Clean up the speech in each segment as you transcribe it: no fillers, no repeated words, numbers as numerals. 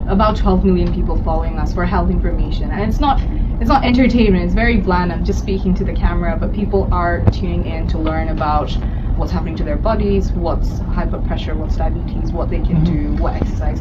about 12 million people following us for health information, and it's not entertainment. It's very bland. I'm just speaking to the camera, but people are tuning in to learn about what's happening to their bodies, what's high blood pressure, what's diabetes, what they can do, what exercise.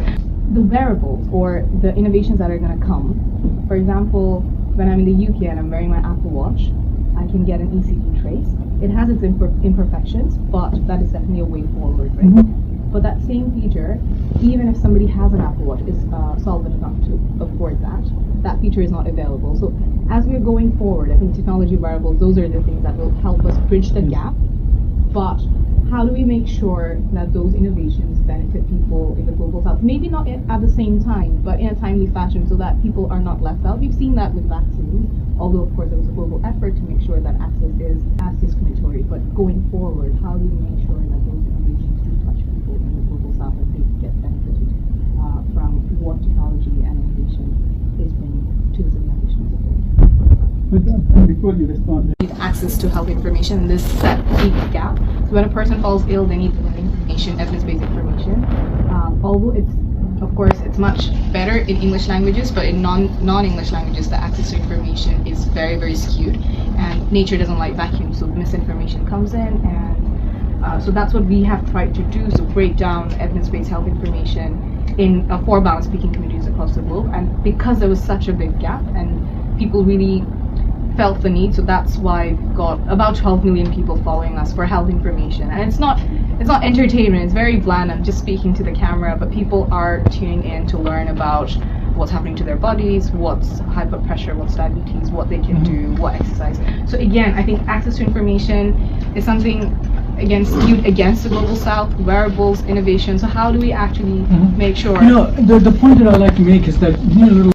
The wearables or the innovations that are going to come. For example, when I'm in the UK and I'm wearing my Apple Watch, I can get an ECG trace. It has its imperfections, but that is definitely a way forward, right? But that same feature, even if somebody has an Apple Watch, is solvent enough to afford that feature is not available. So as we're going forward, I think technology wearables, those are the things that will help us bridge the gap. But how do we make sure that those innovations benefit people in the global south? Maybe not at the same time, but in a timely fashion so that people are not left out. We've seen that with vaccines, although of course there was a global effort to make sure that access is as discriminatory. But going forward, how do we make sure that those innovations do touch people in the global south and they get benefited from what technology and innovation is bringing to the civilization as a whole? But before you respond, access to health information, this that big gap. So when a person falls ill, they need information, evidence-based information. Although it's much better in English languages, but in non-English languages, the access to information is very, very skewed, and nature doesn't like vacuums, so misinformation comes in, and so that's what we have tried to do. So break down evidence-based health information in for balanced speaking communities across the globe, and because there was such a big gap, and people really felt the need, so that's why we've got about 12 million people following us for health information, and it's not entertainment. It's very bland. I'm just speaking to the camera, but people are tuning in to learn about what's happening to their bodies, what's high blood pressure, what's diabetes, what they can do, what exercise. So again, I think access to information is something skewed against the global south, wearables, innovation. So how do we actually make sure? the point that I like to make is that you need a little